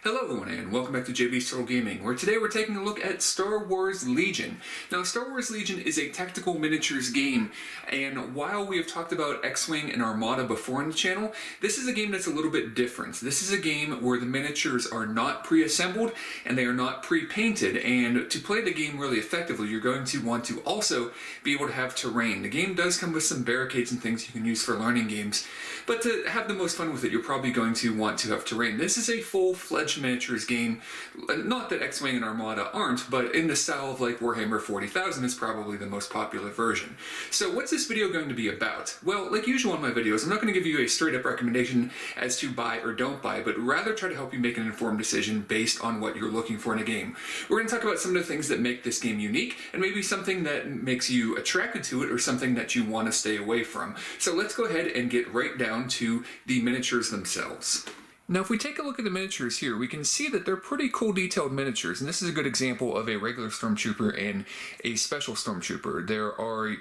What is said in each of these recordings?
Hello everyone and welcome back to JB's Turtle Gaming, where today we're taking a look at Star Wars Legion. Now, Star Wars Legion is a tactical miniatures game, and while we have talked about X-Wing and Armada before on the channel, this is a game that's a little bit different. This is a game where the miniatures are not pre-assembled and they are not pre-painted, and to play the game really effectively, you're going to want to also be able to have terrain. The game does come with some barricades and things you can use for learning games, but to have the most fun with it, you're probably going to want to have terrain. This is a full-fledged miniatures game. Not that X-Wing and Armada aren't, but in the style of like Warhammer 40,000 is probably the most popular version. So what's this video going to be about? Well, like usual in my videos, I'm not going to give you a straight up recommendation as to buy or don't buy, but rather try to help you make an informed decision based on what you're looking for in a game. We're going to talk about some of the things that make this game unique, and maybe something that makes you attracted to it or something that you want to stay away from. So let's go ahead and get right down to the miniatures themselves. Now, if we take a look at the miniatures here, we can see that they're pretty cool detailed miniatures, and this is a good example of a regular Stormtrooper and a special Stormtrooper. There are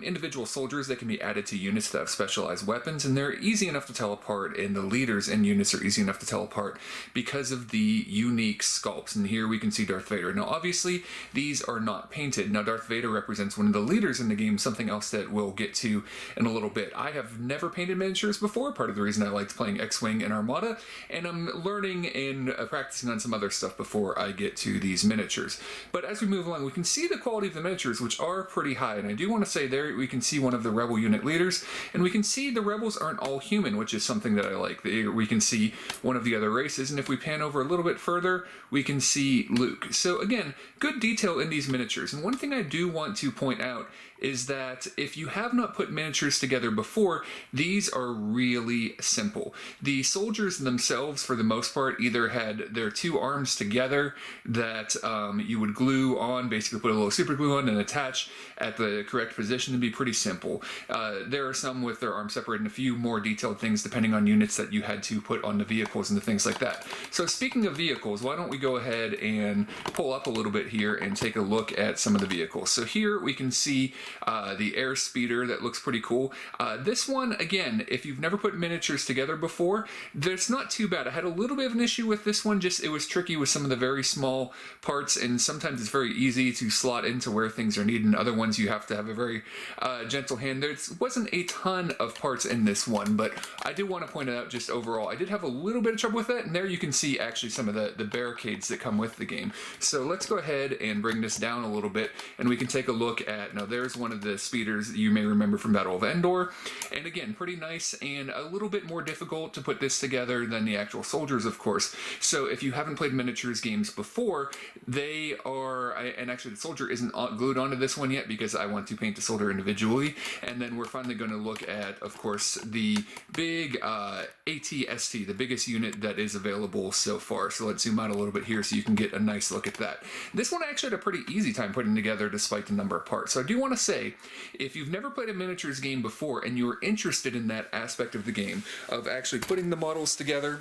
individual soldiers that can be added to units that have specialized weapons, and they're easy enough to tell apart, and the leaders and units are easy enough to tell apart because of the unique sculpts. And here we can see Darth Vader. Now, obviously, these are not painted. Now, Darth Vader represents one of the leaders in the game, something else that we'll get to in a little bit. I have never painted miniatures before, part of the reason I liked playing X-Wing and Armada, and I'm learning and practicing on some other stuff before I get to these miniatures. But as we move along, we can see the quality of the miniatures, which are pretty high, and I do want to say there we can see one of the Rebel unit leaders, and we can see the Rebels aren't all human, which is something that I like. We can see one of the other races, and if we pan over a little bit further, we can see Luke. So again, good detail in these miniatures, and one thing I do want to point out is that if you have not put miniatures together before, these are really simple. The soldiers themselves, for the most part, either had their two arms together that you would glue on, basically put a little super glue on and attach at the correct position. To be pretty simple. There are some with their arms separated and a few more detailed things depending on units that you had to put on the vehicles and the things like that. So speaking of vehicles, why don't we go ahead and pull up a little bit here and take a look at some of the vehicles. So here we can see the air speeder that looks pretty cool. This one, again, if you've never put miniatures together before, it's not too bad. I had a little bit of an issue with this one, just it was tricky with some of the very small parts, and sometimes it's very easy to slot into where things are needed, and other ones you have to have a very gentle hand. There wasn't a ton of parts in this one, but I do want to point it out just overall. I did have a little bit of trouble with that, and there you can see actually some of the barricades that come with the game. So let's go ahead and bring this down a little bit, and we can take a look at, now there's one of the speeders that you may remember from Battle of Endor, and again, pretty nice and a little bit more difficult to put this together than the actual soldiers, of course. So if you haven't played miniatures games before, they are, and actually the soldier isn't glued onto this one yet because I want to paint the soldier individually, and then we're finally going to look at, of course, the big AT-ST, the biggest unit that is available so far. So let's zoom out a little bit here so you can get a nice look at that. This one I actually had a pretty easy time putting together despite the number of parts. So I do want to say, if you've never played a miniatures game before and you're interested in that aspect of the game, of actually putting the models together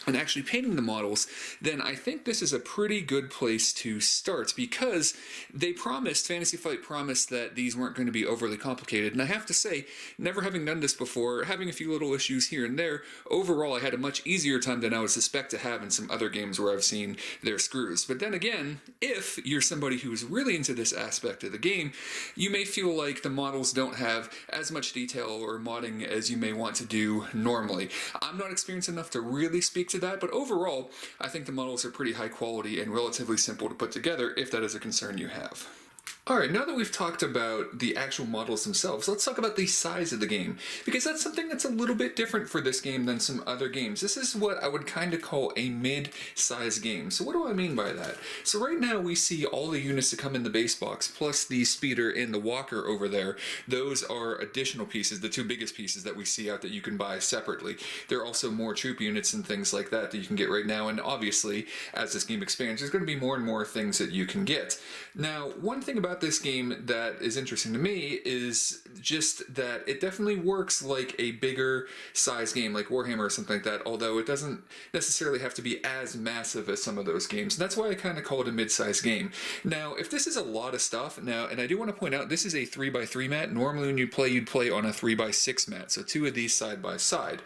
and actually painting the models, then I think this is a pretty good place to start, because they promised, Fantasy Flight promised, that these weren't going to be overly complicated. And I have to say, never having done this before, having a few little issues here and there, overall I had a much easier time than I would suspect to have in some other games where I've seen their screws. But then again, if you're somebody who's really into this aspect of the game, you may feel like the models don't have as much detail or modding as you may want to do normally. I'm not experienced enough to really speak to that, but overall, I think the models are pretty high quality and relatively simple to put together if that is a concern you have. Alright, now that we've talked about the actual models themselves, let's talk about the size of the game, because that's something that's a little bit different for this game than some other games. This is what I would kind of call a mid-size game. So what do I mean by that? So right now we see all the units that come in the base box, plus the speeder and the walker over there. Those are additional pieces, the two biggest pieces that we see out that you can buy separately. There are also more troop units and things like that that you can get right now, and obviously, as this game expands, there's going to be more and more things that you can get. Now, one thing about about this game that is interesting to me is just that it definitely works like a bigger size game like Warhammer or something like that, although it doesn't necessarily have to be as massive as some of those games. And that's why I kind of call it a mid-sized game. Now, if this is a lot of stuff, now, and I do want to point out, this is a 3x3 mat. Normally when you'd play on a 3x6 mat, so two of these side by side.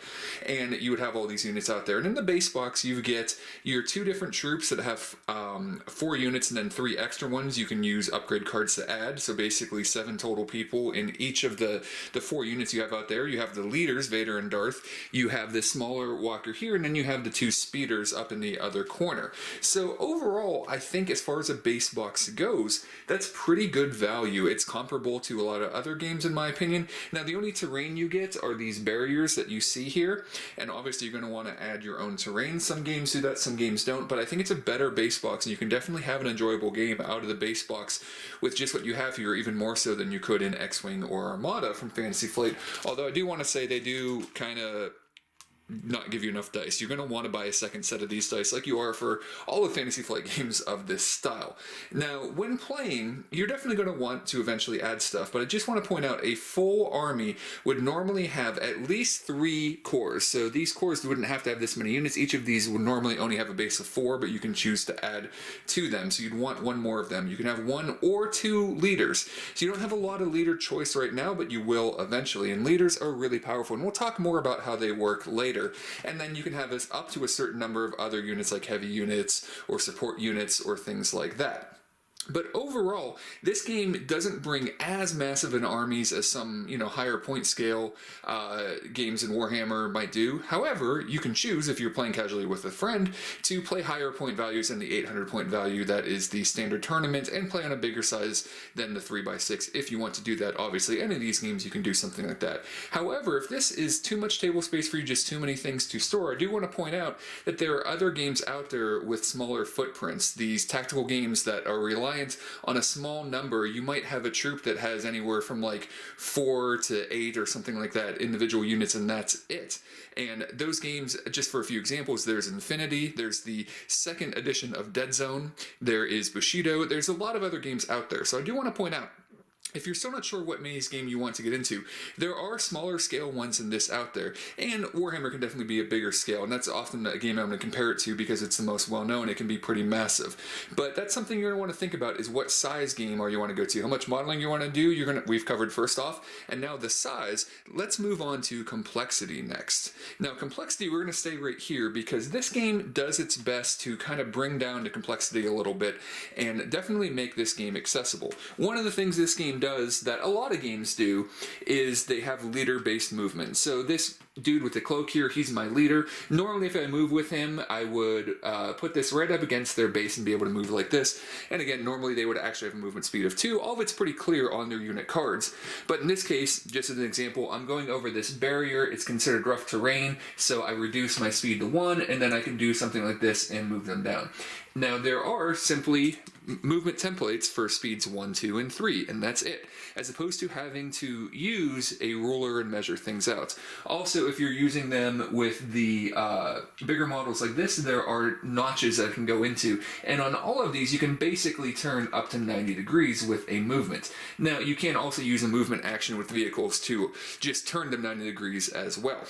And you would have all these units out there. And in the base box, you get your two different troops that have 4 units and then 3 extra ones you can use upgrade cards to add. So basically 7 total people in each of the 4 units you have out there. You have the leaders, Vader and Darth. You have the smaller walker here, and then you have the 2 speeders up in the other corner. So overall, I think as far as a base box goes, that's pretty good value. It's comparable to a lot of other games in my opinion. Now the only terrain you get are these barriers that you see here, and obviously you're going to want to add your own terrain. Some games do that, some games don't, but I think it's a better base box, and you can definitely have an enjoyable game out of the base box with just what you have here, even more so than you could in X-Wing or Armada from Fantasy Flight. Although I do want to say they do kind of not give you enough dice. You're going to want to buy a second set of these dice like you are for all the Fantasy Flight games of this style. Now, when playing, you're definitely going to want to eventually add stuff, but I just want to point out a full army would normally have at least 3 cores. So these cores wouldn't have to have this many units. Each of these would normally only have a base of 4, but you can choose to add to them. So you'd want 1 more of them. You can have 1 or 2 leaders. So you don't have a lot of leader choice right now, but you will eventually. And leaders are really powerful, and we'll talk more about how they work later. And then you can have this up to a certain number of other units like heavy units or support units or things like that. But overall, this game doesn't bring as massive an armies as some, higher point scale games in Warhammer might do. However, you can choose, if you're playing casually with a friend, to play higher point values than the 800 point value that is the standard tournament, and play on a bigger size than the 3x6 if you want to do that. Obviously, any of these games you can do something like that. However, if this is too much table space for you, just too many things to store, I do want to point out that there are other games out there with smaller footprints. These tactical games that are reliant on a small number. You might have a troop that has anywhere from like 4 to 8 or something like that individual units, and that's it. And those games, just for a few examples, there's Infinity, there's the 2nd edition of Dead Zone, there is Bushido, there's a lot of other games out there. So I do want to point out, if you're still not sure what minis game you want to get into, there are smaller scale ones than this out there, and Warhammer can definitely be a bigger scale, and that's often a game I'm going to compare it to because it's the most well-known. It can be pretty massive. But that's something you're going to want to think about, is what size game are you want to go to, how much modeling you want to do. We've covered first off, and now the size. Let's move on to complexity next. Now complexity, we're going to stay right here because this game does its best to kind of bring down the complexity a little bit and definitely make this game accessible. One of the things this game does that a lot of games do is they have leader-based movement. So this dude with the cloak here, he's my leader. Normally if I move with him, I would put this right up against their base and be able to move like this. And again, normally they would actually have a movement speed of 2. All of it's pretty clear on their unit cards. But in this case, just as an example, I'm going over this barrier. It's considered rough terrain, so I reduce my speed to 1, and then I can do something like this and move them down. Now there are simply movement templates for speeds 1, 2, and 3, and that's it, as opposed to having to use a ruler and measure things out. Also, if you're using them with the bigger models like this, there are notches that can go into, and on all of these you can basically turn up to 90 degrees with a movement. Now you can also use a movement action with vehicles to just turn them 90 degrees as well.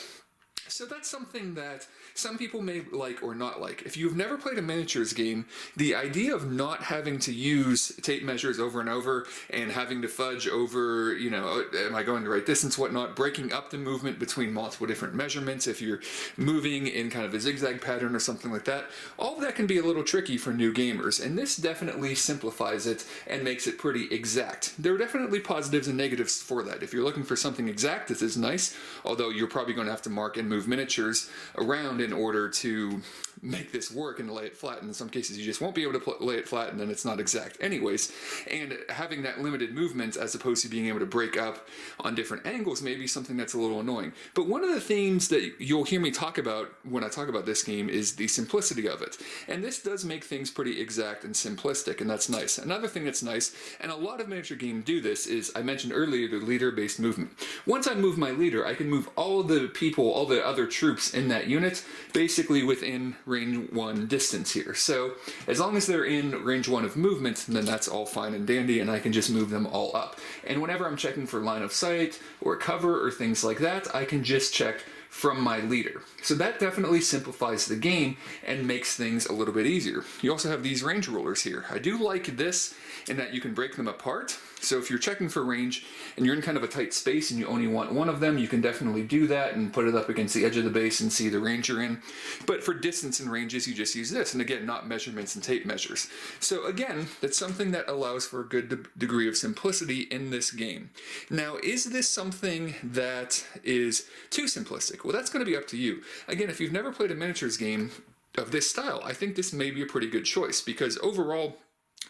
So that's something that some people may like or not like. If you've never played a miniatures game, the idea of not having to use tape measures over and over and having to fudge over, am I going the right distance, whatnot, breaking up the movement between multiple different measurements if you're moving in kind of a zigzag pattern or something like that, all of that can be a little tricky for new gamers, and this definitely simplifies it and makes it pretty exact. There are definitely positives and negatives for that. If you're looking for something exact, this is nice, although you're probably going to have to mark and move miniatures around in order to make this work and lay it flat. In some cases you just won't be able to lay it flat, and then it's not exact anyways. And having that limited movement as opposed to being able to break up on different angles may be something that's a little annoying. But one of the themes that you'll hear me talk about when I talk about this game is the simplicity of it. And this does make things pretty exact and simplistic, and that's nice. Another thing that's nice, and a lot of miniature games do this, is I mentioned earlier the leader-based movement. Once I move my leader, I can move all the people, all the other troops in that unit, basically within range 1 distance here. So as long as they're in range 1 of movement, then that's all fine and dandy, and I can just move them all up. And whenever I'm checking for line of sight or cover or things like that, I can just check from my leader. So that definitely simplifies the game and makes things a little bit easier. You also have these range rulers here. I do like this in that you can break them apart. So if you're checking for range and you're in kind of a tight space and you only want one of them, you can definitely do that and put it up against the edge of the base and see the range you're in. But for distance and ranges, you just use this. And again, not measurements and tape measures. So again, that's something that allows for a good degree of simplicity in this game. Now, is this something that is too simplistic? Well, that's going to be up to you. Again, if you've never played a miniatures game of this style, I think this may be a pretty good choice because overall,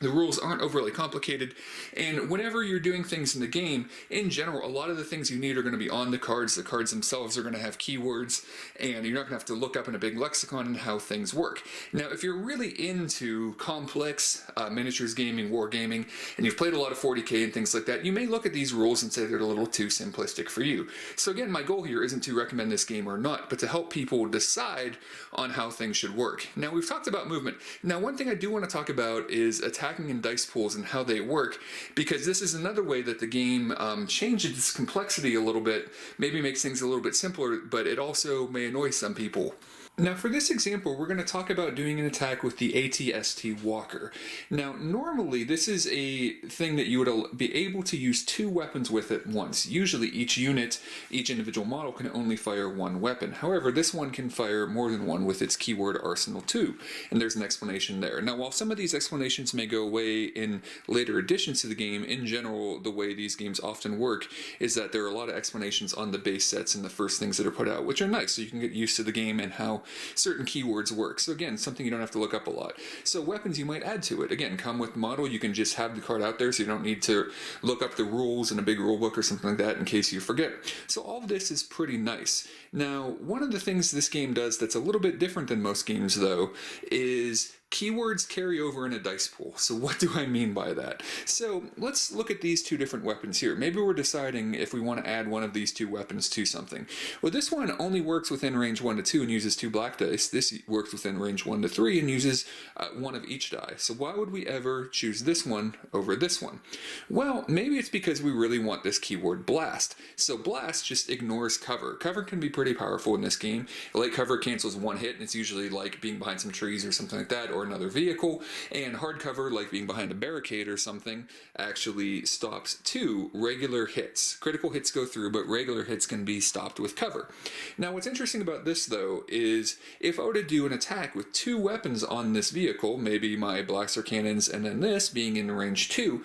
the rules aren't overly complicated, and whenever you're doing things in the game, in general, a lot of the things you need are going to be on the cards. The cards themselves are going to have keywords, and you're not going to have to look up in a big lexicon and how things work. Now, if you're really into complex miniatures gaming, wargaming, and you've played a lot of 40K and things like that, you may look at these rules and say they're a little too simplistic for you. So again, my goal here isn't to recommend this game or not, but to help people decide on how things should work. Now, we've talked about movement. Now, one thing I do want to talk about is attacking in dice pools and how they work, because this is another way that the game changes its complexity a little bit, maybe makes things a little bit simpler, but it also may annoy some people. Now for this example, we're going to talk about doing an attack with the ATST Walker. Now normally this is a thing that you would be able to use 2 weapons with at once. Usually each unit, each individual model can only fire 1 weapon. However, this one can fire more than one with its keyword Arsenal 2, and there's an explanation there. Now while some of these explanations may go away in later additions to the game, in general the way these games often work is that there are a lot of explanations on the base sets and the first things that are put out, which are nice, so you can get used to the game and how certain keywords work. So again, something you don't have to look up a lot. So weapons you might add to it. Again, come with model, you can just have the card out there so you don't need to look up the rules in a big rule book or something like that in case you forget. So all of this is pretty nice. Now, one of the things this game does that's a little bit different than most games though is keywords carry over in a dice pool. So what do I mean by that? So let's look at these 2 different weapons here. Maybe we're deciding if we want to add one of these 2 weapons to something. Well, this one only works within range 1 to 2 and uses 2 black dice. This works within range 1 to 3 and uses 1 of each die. So why would we ever choose this one over this one? Well, maybe it's because we really want this keyword blast. So blast just ignores cover. Cover can be pretty powerful in this game. Light cover cancels 1 hit, and it's usually like being behind some trees or something like that, or another vehicle, and hardcover, like being behind a barricade or something, actually stops 2 regular hits. Critical hits go through, but regular hits can be stopped with cover. Now what's interesting about this though is if I were to do an attack with 2 weapons on this vehicle, maybe my blaster cannons and then this being in range 2,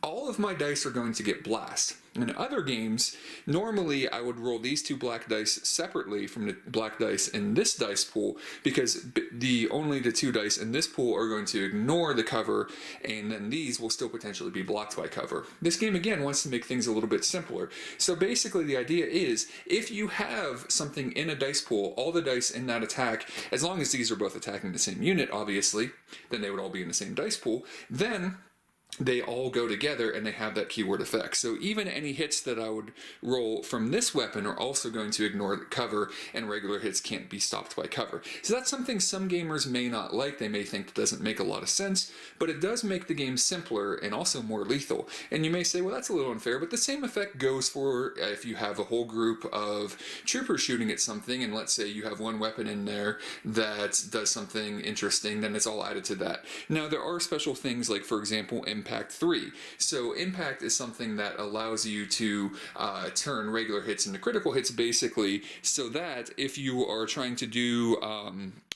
all of my dice are going to get blast. In other games, normally I would roll these 2 black dice separately from the black dice in this dice pool because only the 2 dice in this pool are going to ignore the cover, and then these will still potentially be blocked by cover. This game again wants to make things a little bit simpler. So basically the idea is if you have something in a dice pool, all the dice in that attack, as long as these are both attacking the same unit obviously, then they would all be in the same dice pool, then they all go together and they have that keyword effect. So even any hits that I would roll from this weapon are also going to ignore the cover, and regular hits can't be stopped by cover. So that's something some gamers may not like. They may think it doesn't make a lot of sense, but it does make the game simpler and also more lethal. And you may say, well, that's a little unfair, but the same effect goes for if you have a whole group of troopers shooting at something, and let's say you have one weapon in there that does something interesting, then it's all added to that. Now, there are special things like, for example, Impact 3. So Impact is something that allows you to turn regular hits into critical hits, basically, so that if you are trying to do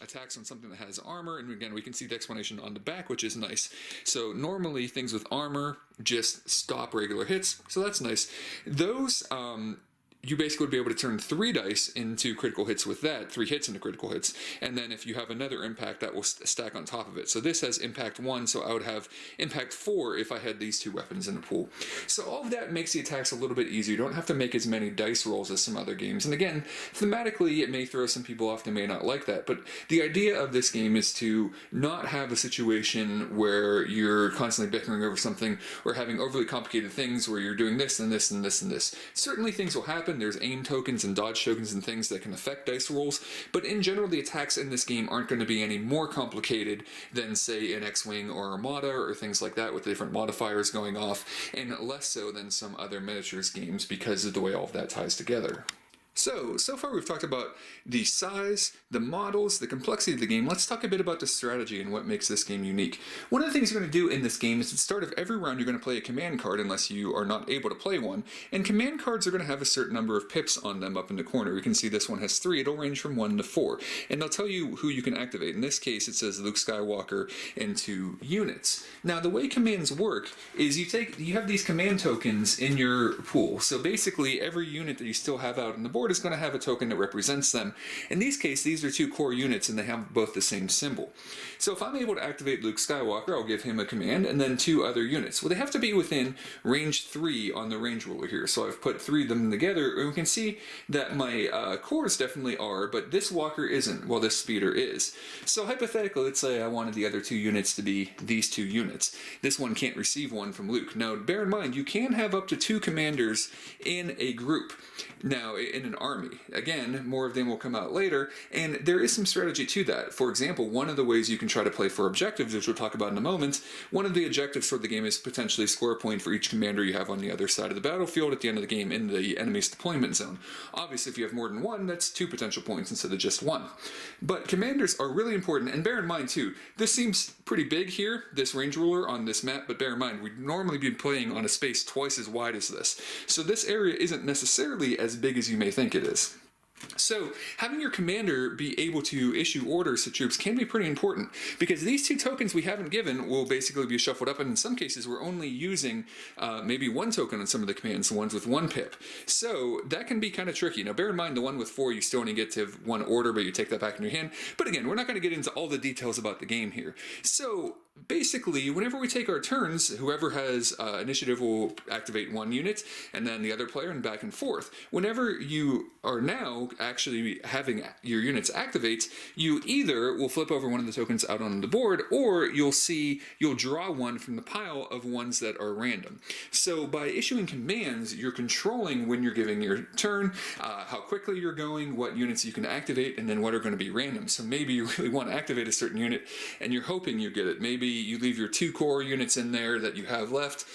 attacks on something that has armor, and again, we can see the explanation on the back, which is nice. So normally things with armor just stop regular hits, so that's nice. Those you basically would be able to turn 3 dice into critical hits with that, 3 hits into critical hits, and then if you have another impact, that will stack on top of it. So this has impact 1, so I would have impact 4 if I had these 2 weapons in the pool. So all of that makes the attacks a little bit easier. You don't have to make as many dice rolls as some other games. And again, thematically, it may throw some people off. They may not like that, but the idea of this game is to not have a situation where you're constantly bickering over something or having overly complicated things where you're doing this and this and this and this. Certainly things will happen. happen. There's aim tokens and dodge tokens and things that can affect dice rolls, but in general the attacks in this game aren't going to be any more complicated than, say, an X-Wing or Armada or things like that with different modifiers going off, and less so than some other miniatures games because of the way all of that ties together. So far we've talked about the size, the models, the complexity of the game. Let's talk a bit about the strategy and what makes this game unique. One of the things you're going to do in this game is at the start of every round you're going to play a command card unless you are not able to play one. And command cards are going to have a certain number of pips on them up in the corner. You can see this one has 3. It'll range from 1 to 4. And they'll tell you who you can activate. In this case it says Luke Skywalker into units. Now the way commands work is you have these command tokens in your pool. So basically every unit that you still have out on the board is going to have a token that represents them. In these cases, these are 2 core units and they have both the same symbol. So if I'm able to activate Luke Skywalker, I'll give him a command and then 2 other units. Well, they have to be within range 3 on the range ruler here. So I've put 3 of them together, and we can see that my cores definitely are, but this walker isn't, while this speeder is. So hypothetically, let's say I wanted the other 2 units to be these 2 units. This one can't receive one from Luke. Now, bear in mind, you can have up to 2 commanders in a group. Now, in an army. Again, more of them will come out later, and there is some strategy to that. For example, one of the ways you can try to play for objectives, which we'll talk about in a moment, one of the objectives for the game is potentially score a point for each commander you have on the other side of the battlefield at the end of the game in the enemy's deployment zone. Obviously, if you have more than 1, that's 2 potential points instead of just 1. But commanders are really important, and bear in mind too, this seems pretty big here, this range ruler on this map, but bear in mind, we'd normally be playing on a space twice as wide as this. So this area isn't necessarily as big as you may think it is. So, having your commander be able to issue orders to troops can be pretty important, because these 2 tokens we haven't given will basically be shuffled up, and in some cases we're only using maybe 1 token on some of the commands, the ones with 1 pip. So that can be kind of tricky. Now bear in mind, the one with 4 you still only get to 1 order, but you take that back in your hand. But again, we're not going to get into all the details about the game here. So basically, whenever we take our turns, whoever has initiative will activate 1 unit, and then the other player, and back and forth. Whenever you are now actually having your units activate, you either will flip over one of the tokens out on the board, or you'll draw one from the pile of ones that are random. So by issuing commands, you're controlling when you're giving your turn, how quickly you're going, what units you can activate, and then what are going to be random. So maybe you really want to activate a certain unit, and you're hoping you get it. Maybe you leave your 2 core units in there that you have left,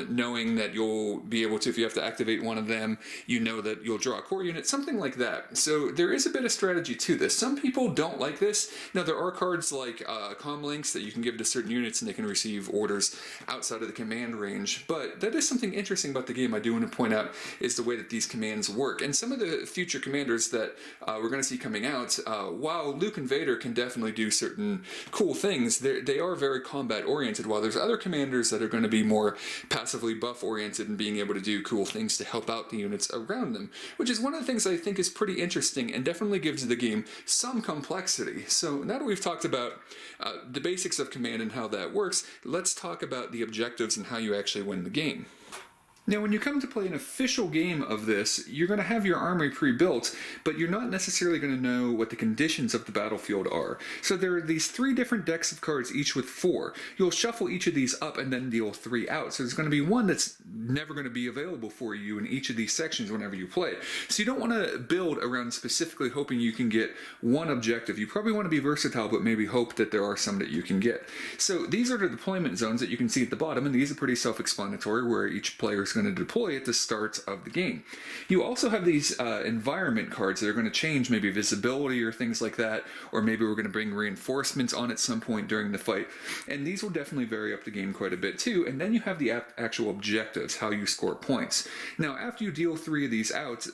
knowing that you'll be able to, if you have to activate one of them, you know that you'll draw a core unit, something like that. So there is a bit of strategy to this. Some people don't like this. Now there are cards like comm links that you can give to certain units and they can receive orders outside of the command range, but that is something interesting about the game I do want to point out, is the way that these commands work. And some of the future commanders that we're going to see coming out, while Luke and Vader can definitely do certain cool things, they are very combat oriented, while there's other commanders that are going to be more passively buff oriented and being able to do cool things to help out the units around them, which is one of the things I think is pretty interesting and definitely gives the game some complexity. So now that we've talked about the basics of command and how that works, let's talk about the objectives and how you actually win the game. Now, when you come to play an official game of this, you're going to have your army pre-built, but you're not necessarily going to know what the conditions of the battlefield are. So there are these 3 different decks of cards, each with 4. You'll shuffle each of these up and then deal 3 out. So there's going to be one that's never going to be available for you in each of these sections whenever you play. So you don't want to build around specifically hoping you can get one objective. You probably want to be versatile, but maybe hope that there are some that you can get. So these are the deployment zones that you can see at the bottom, and these are pretty self-explanatory, where each player is going to deploy at the start of the game. You also have these environment cards that are going to change maybe visibility or things like that, or maybe we're going to bring reinforcements on at some point during the fight, and these will definitely vary up the game quite a bit too. And then you have the actual objectives, how you score points. Now after you deal 3 of these out,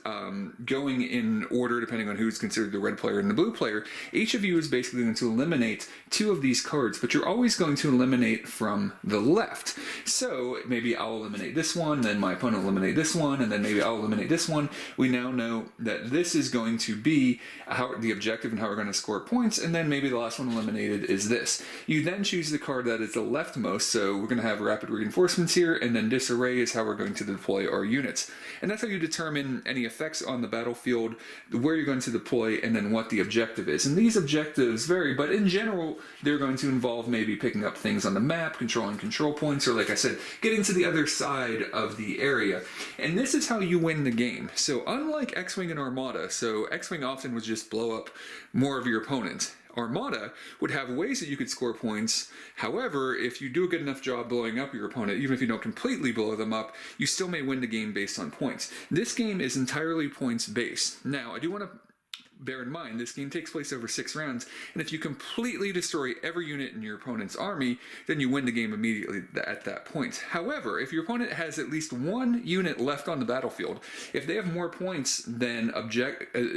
going in order depending on who's considered the red player and the blue player, each of you is basically going to eliminate 2 of these cards, but you're always going to eliminate from the left. So maybe I'll eliminate this one, then my opponent will eliminate this one, and then maybe I'll eliminate this one. We now know that this is going to be the objective and how we're going to score points, and then maybe the last one eliminated is this. You then choose the card that is the leftmost, so we're going to have rapid reinforcements here, and then disarray is how we're going to deploy our units. And that's how you determine any effects on the battlefield, where you're going to deploy, and then what the objective is. And these objectives vary, but in general, they're going to involve maybe picking up things on the map, controlling control points, or like I said, getting to the other side of the area. And this is how you win the game. So unlike X-Wing and Armada, so X-Wing often would just blow up more of your opponent. Armada would have ways that you could score points. However, if you do a good enough job blowing up your opponent, even if you don't completely blow them up, you still may win the game based on points. This game is entirely points based. Now, I do want to bear in mind, this game takes place over 6 rounds, and if you completely destroy every unit in your opponent's army, then you win the game immediately at that point. However, if your opponent has at least 1 unit left on the battlefield, if they have more points than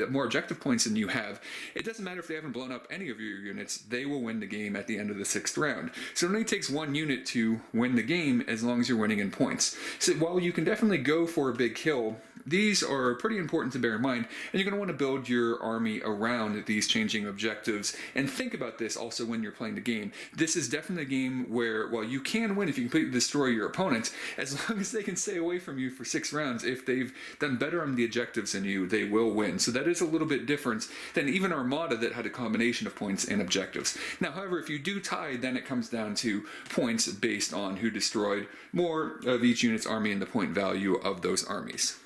more objective points than you have, it doesn't matter if they haven't blown up any of your units, they will win the game at the end of the 6th round. So it only takes 1 unit to win the game as long as you're winning in points. So while you can definitely go for a big kill, these are pretty important to bear in mind, and you're going to want to build your army around these changing objectives. And think about this also when you're playing the game. This is definitely a game where, while you can win if you completely destroy your opponent, as long as they can stay away from you for 6 rounds, if they've done better on the objectives than you, they will win. So that is a little bit different than even Armada that had a combination of points and objectives. Now, however, if you do tie, then it comes down to points based on who destroyed more of each unit's army and the point value of those armies.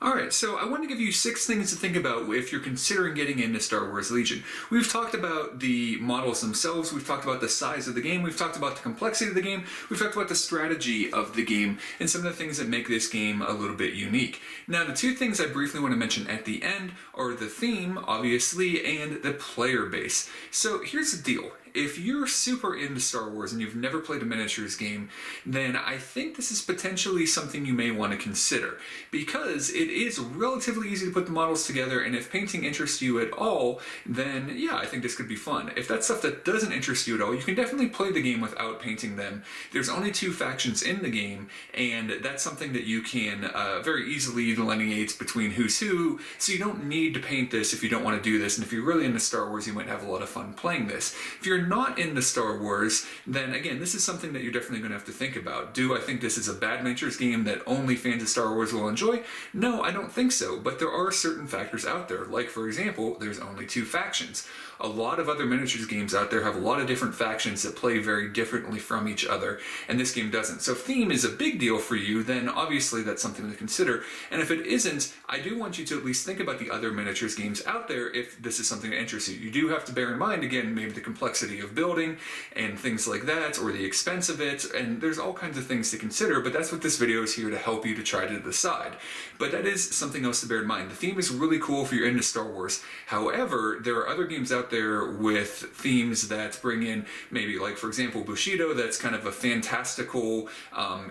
Alright, so I want to give you 6 things to think about if you're considering getting into Star Wars Legion. We've talked about the models themselves, we've talked about the size of the game, we've talked about the complexity of the game, we've talked about the strategy of the game, and some of the things that make this game a little bit unique. Now, the 2 things I briefly want to mention at the end are the theme, obviously, and the player base. So here's the deal. If you're super into Star Wars and you've never played a miniatures game, then I think this is potentially something you may want to consider, because it is relatively easy to put the models together, and if painting interests you at all, then yeah, I think this could be fun. If that's stuff that doesn't interest you at all, you can definitely play the game without painting them. There's only 2 factions in the game, and that's something that you can very easily delineate between who's who, so you don't need to paint this if you don't want to do this, and if you're really into Star Wars, you might have a lot of fun playing this. If you're not into Star Wars, then again, this is something that you're definitely going to have to think about. Do I think this is a bad miniatures game that only fans of Star Wars will enjoy? No, I don't think so, but there are certain factors out there. Like, for example, there's only 2 factions. A lot of other miniatures games out there have a lot of different factions that play very differently from each other, and this game doesn't. So if theme is a big deal for you, then obviously that's something to consider. And if it isn't, I do want you to at least think about the other miniatures games out there if this is something that interests you. You do have to bear in mind, again, maybe the complexity of building and things like that, or the expense of it, and there's all kinds of things to consider, but that's what this video is here to help you to try to decide. But that is something else to bear in mind. The theme is really cool if you're into Star Wars. However, there are other games out there with themes that bring in maybe, like, for example, Bushido, that's kind of a fantastical,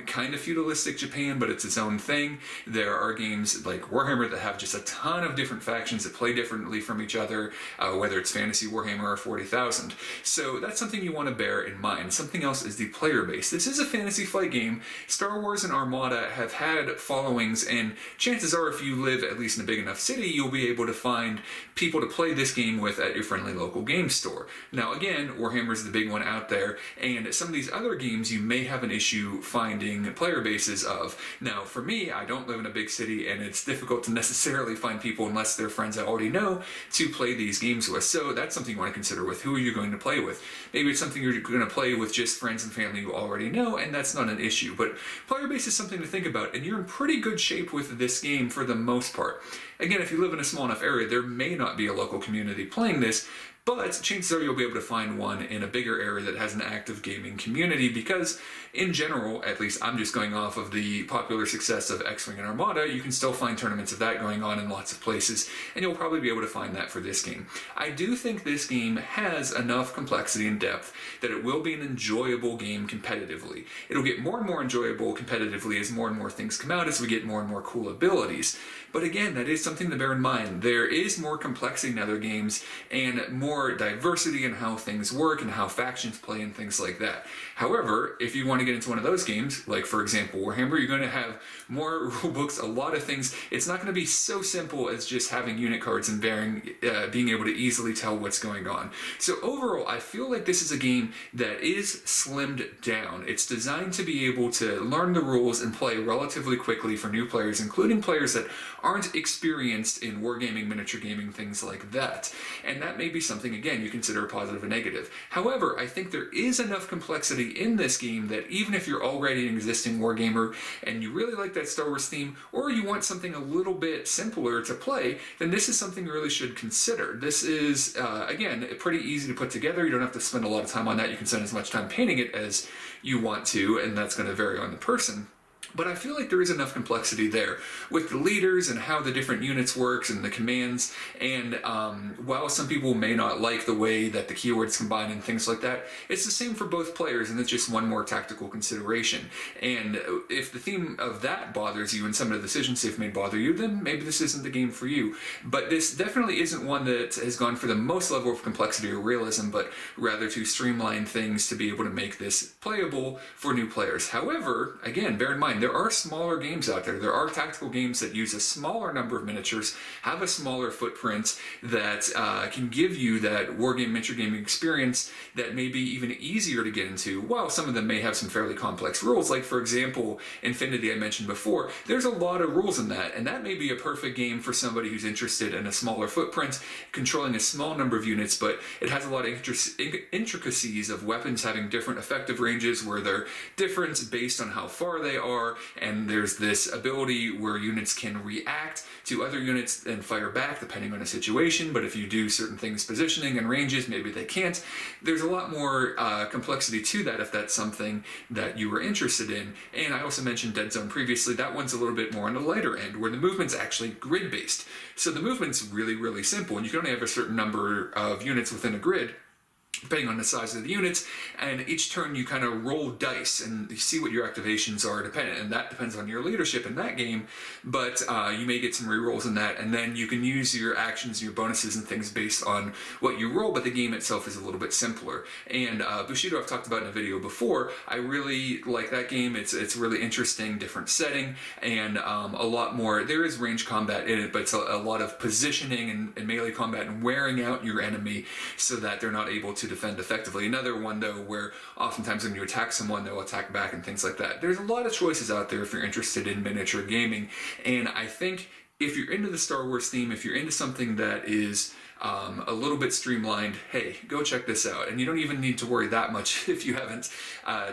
kind of feudalistic Japan, but it's its own thing. There are games like Warhammer that have just a ton of different factions that play differently from each other, whether it's Fantasy Warhammer or 40,000. So that's something you want to bear in mind. Something else is the player base. This is a Fantasy Flight game. Star Wars and Armada have had followings, and chances are if you live at least in a big enough city, you'll be able to find people to play this game with at your friendly local game store. Now again, Warhammer is the big one out there, and some of these other games you may have an issue finding player bases of. Now for me, I don't live in a big city, and it's difficult to necessarily find people unless they're friends I already know to play these games with. So that's something you want to consider with who are you going to play with. Maybe it's something you're going to play with just friends and family you already know, and that's not an issue. But player base is something to think about, and you're in pretty good shape with this game for the most part. Again, if you live in a small enough area, there may not be a local community playing this, but chances are you'll be able to find one in a bigger area that has an active gaming community, because in general, at least I'm just going off of the popular success of X-Wing and Armada, you can still find tournaments of that going on in lots of places, and you'll probably be able to find that for this game. I do think this game has enough complexity and depth that it will be an enjoyable game competitively. It'll get more and more enjoyable competitively as more and more things come out, as we get more and more cool abilities. But again, that is something to bear in mind. There is more complexity in other games, and more diversity in how things work and how factions play and things like that. However, if you want to get into one of those games, like for example Warhammer, you're going to have more rule books, a lot of things. It's not going to be so simple as just having unit cards and being able to easily tell what's going on. So overall, I feel like this is a game that is slimmed down. It's designed to be able to learn the rules and play relatively quickly for new players, including players that aren't experienced in wargaming, miniature gaming, things like that. And that may be something something, again, you consider a positive or negative. However, I think there is enough complexity in this game that even if you're already an existing wargamer and you really like that Star Wars theme, or you want something a little bit simpler to play, then this is something you really should consider. This is, again, pretty easy to put together. You don't have to spend a lot of time on that. You can spend as much time painting it as you want to, and that's going to vary on the person. But I feel like there is enough complexity there with the leaders and how the different units works and the commands. And while some people may not like the way that the keywords combine and things like that, it's the same for both players, and it's just one more tactical consideration. And if the theme of that bothers you and some of the decisions they've made bother you, then maybe this isn't the game for you. But this definitely isn't one that has gone for the most level of complexity or realism, but rather to streamline things to be able to make this playable for new players. However, again, bear in mind, there are smaller games out there. There are tactical games that use a smaller number of miniatures, have a smaller footprint, that can give you that wargame miniature gaming experience that may be even easier to get into, while some of them may have some fairly complex rules. Like, for example, Infinity I mentioned before, there's a lot of rules in that, and that may be a perfect game for somebody who's interested in a smaller footprint, controlling a small number of units, but it has a lot of intricacies of weapons having different effective ranges where they're different based on how far they are, and there's this ability where units can react to other units and fire back depending on a situation, but if you do certain things, positioning and ranges, maybe they can't. There's a lot more complexity to that if that's something that you were interested in. And I also mentioned Dead Zone previously. That one's a little bit more on the lighter end, where the movement's actually grid-based. So the movement's really, really simple, and you can only have a certain number of units within a grid, depending on the size of the units, and each turn you kind of roll dice and you see what your activations are, and that depends on your leadership in that game, but you may get some rerolls in that, and then you can use your actions and your bonuses and things based on what you roll, but the game itself is a little bit simpler. And Bushido I've talked about in a video before. I really like that game. It's really interesting, different setting, and a lot more. There is range combat in it, but it's a lot of positioning and melee combat and wearing out your enemy so that they're not able to defend effectively. Another one, though, where oftentimes when you attack someone, they'll attack back and things like that. There's a lot of choices out there if you're interested in miniature gaming, and I think if you're into the Star Wars theme, if you're into something that is a little bit streamlined, hey, go check this out. And you don't even need to worry that much if you haven't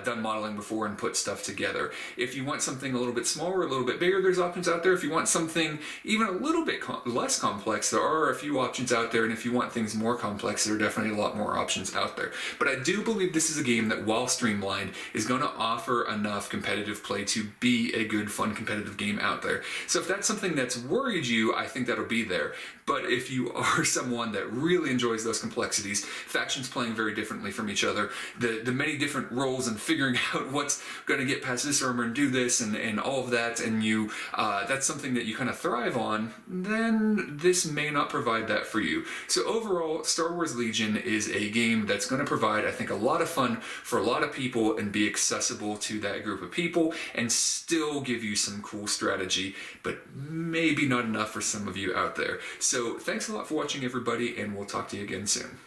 done modeling before and put stuff together. If you want something a little bit smaller, a little bit bigger, there's options out there. If you want something even a little bit less complex, there are a few options out there. And if you want things more complex, there are definitely a lot more options out there. But I do believe this is a game that, while streamlined, is going to offer enough competitive play to be a good, fun, competitive game out there. So if that's something that's worried you, I think that'll be there. But if you are someone that really enjoys those complexities, factions playing very differently from each other, the many different roles and figuring out what's going to get past this armor and do this and all of that, and you that's something that you kind of thrive on, then this may not provide that for you. So overall, Star Wars Legion is a game that's going to provide, I think, a lot of fun for a lot of people and be accessible to that group of people and still give you some cool strategy, but maybe not enough for some of you out there. So thanks a lot for watching, everybody, and we'll talk to you again soon.